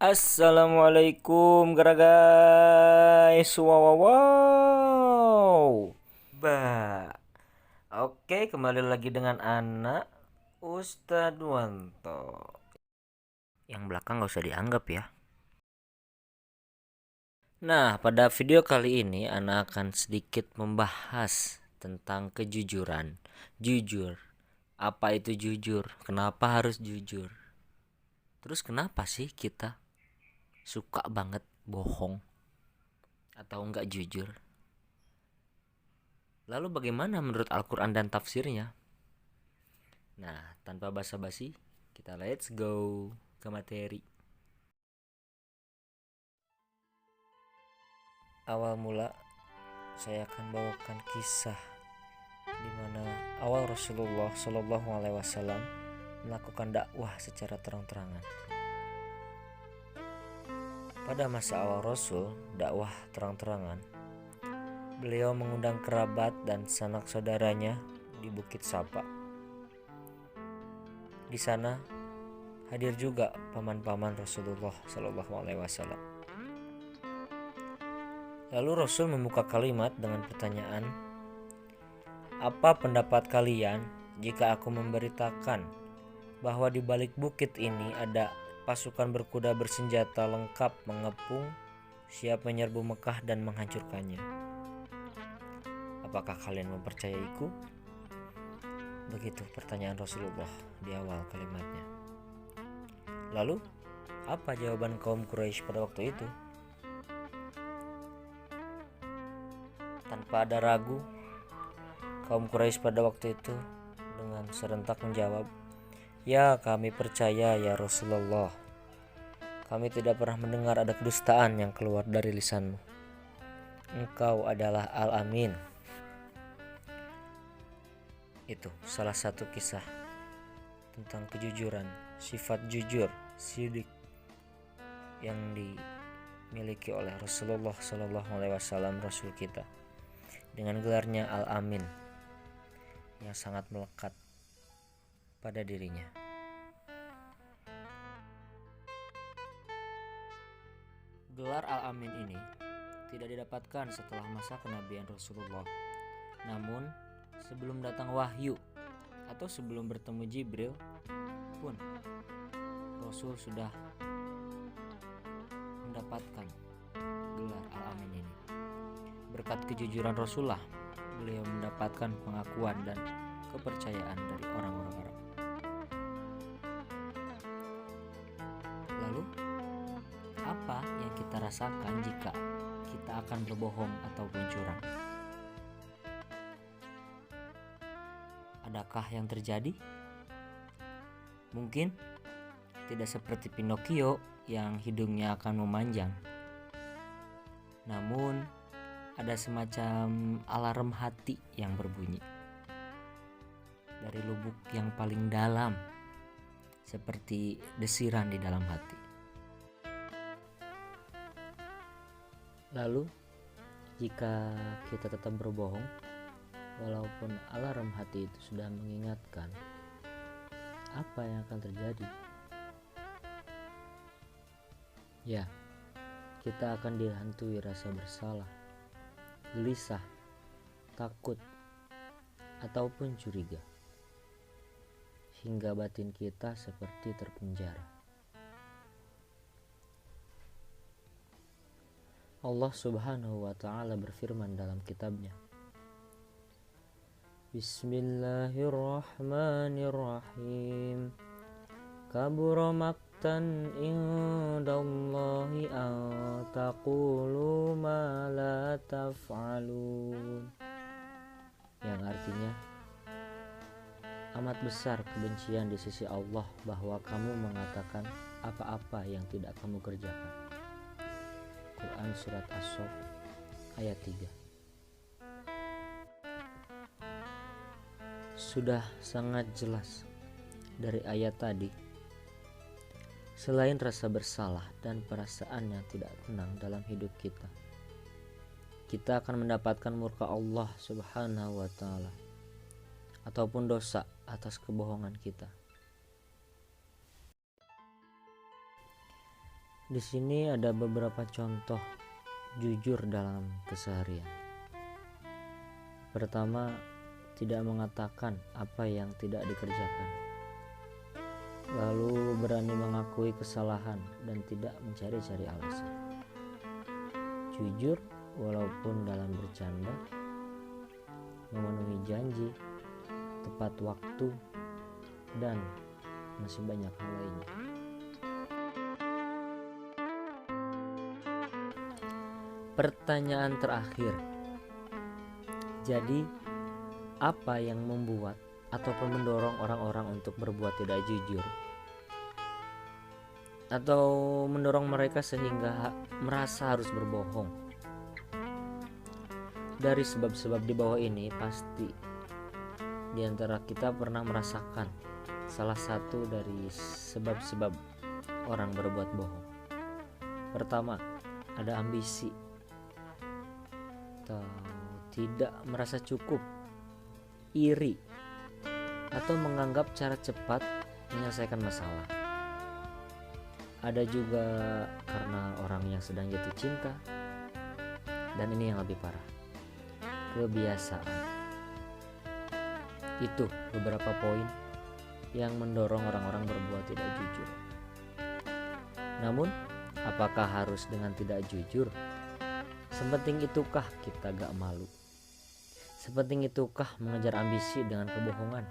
Assalamualaikum guys. Wow, wow, wow. Oke, kembali lagi dengan anak Ustadz Wanto. Yang belakang gak usah dianggap ya. Nah, pada video kali ini anak akan sedikit membahas tentang kejujuran. Jujur. Apa itu jujur? Kenapa harus jujur? Terus kenapa sih kita suka banget bohong atau enggak jujur? Lalu bagaimana menurut Al-Quran dan tafsirnya? Nah, tanpa basa-basi, kita let's go ke materi. Awal mula, saya akan bawakan kisah di mana awal Rasulullah Shallallahu Alaihi Wasallam melakukan dakwah secara terang-terangan. Pada masa awal Rasul dakwah terang-terangan, beliau mengundang kerabat dan sanak saudaranya di Bukit Sapa. Di sana hadir juga paman-paman Rasulullah Shallallahu Alaihi Wasallam. Lalu Rasul membuka kalimat dengan pertanyaan, "Apa pendapat kalian jika aku memberitakan bahwa di balik bukit ini ada pasukan berkuda bersenjata lengkap mengepung, siap menyerbu Mekah dan menghancurkannya? Apakah kalian mempercayaiku?" Begitu pertanyaan Rasulullah di awal kalimatnya. Lalu, apa jawaban kaum Quraisy pada waktu itu? Tanpa ada ragu, kaum Quraisy pada waktu itu dengan serentak menjawab, "Ya, kami percaya ya Rasulullah. Kami tidak pernah mendengar ada kedustaan yang keluar dari lisanmu. Engkau adalah Al-Amin." Itu salah satu kisah tentang kejujuran, sifat jujur, sidik yang dimiliki oleh Rasulullah Shallallahu Alaihi Wasallam, Rasul kita, dengan gelarnya Al-Amin yang sangat melekat pada dirinya. Gelar Al-Amin ini tidak didapatkan setelah masa kenabian Rasulullah. Namun, sebelum datang wahyu atau sebelum bertemu Jibril pun, Rasul sudah mendapatkan gelar Al-Amin ini. Berkat kejujuran Rasulullah, beliau mendapatkan pengakuan dan kepercayaan dari orang-orang Arab. Lalu, apa yang kita rasakan jika kita akan berbohong ataupun curang? Adakah yang terjadi? Mungkin tidak seperti Pinocchio yang hidungnya akan memanjang. Namun, ada semacam alarm hati yang berbunyi dari lubuk yang paling dalam, seperti desiran di dalam hati. Lalu, jika kita tetap berbohong, walaupun alarm hati itu sudah mengingatkan, apa yang akan terjadi? Ya, kita akan dihantui rasa bersalah, gelisah, takut, ataupun curiga, hingga batin kita seperti terpenjara. Allah Subhanahu wa Ta'ala berfirman dalam kitabnya, Bismillahirrahmanirrahim. Kabura maktan indallahi an taqulu ma la taf'alun. Yang artinya, amat besar kebencian di sisi Allah bahwa kamu mengatakan apa-apa yang tidak kamu kerjakan. Quran Surat As-Saff ayat 3. Sudah sangat jelas dari ayat tadi, selain rasa bersalah dan perasaan yang tidak tenang dalam hidup kita, kita akan mendapatkan murka Allah Subhanahu wa Ta'ala ataupun dosa atas kebohongan kita. Di sini ada beberapa contoh jujur dalam keseharian. Pertama, tidak mengatakan apa yang tidak dikerjakan. Lalu berani mengakui kesalahan dan tidak mencari-cari alasan. Jujur walaupun dalam bercanda, memenuhi janji, tepat waktu, dan masih banyak hal lainnya. Pertanyaan terakhir. Jadi, apa yang membuat ataupun mendorong orang-orang untuk berbuat tidak jujur? Atau mendorong mereka sehingga merasa harus berbohong? Dari sebab-sebab di bawah ini pasti di antara kita pernah merasakan salah satu dari sebab-sebab orang berbuat bohong. Pertama, ada ambisi atau tidak merasa cukup, iri, atau menganggap cara cepat menyelesaikan masalah. Ada juga karena orang yang sedang jatuh cinta, dan ini yang lebih parah, kebiasaan. Itu beberapa poin yang mendorong orang-orang berbuat tidak jujur. Namun, apakah harus dengan tidak jujur? Sepenting itukah kita gak malu? Sepenting itukah mengejar ambisi dengan kebohongan?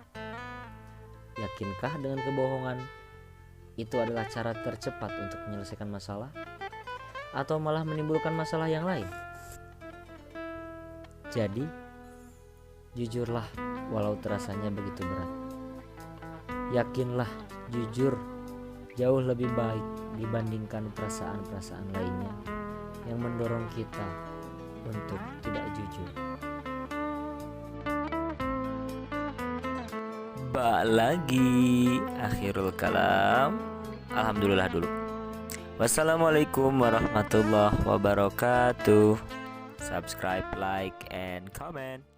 Yakinkah dengan kebohongan itu adalah cara tercepat untuk menyelesaikan masalah? Atau malah menimbulkan masalah yang lain? Jadi, jujurlah walau terasanya begitu berat. Yakinlah jujur jauh lebih baik dibandingkan perasaan-perasaan lainnya yang mendorong kita untuk tidak jujur. Lagi akhirul kalam. Alhamdulillah dulu. Wassalamualaikum warahmatullahi wabarakatuh. Subscribe, like, and comment.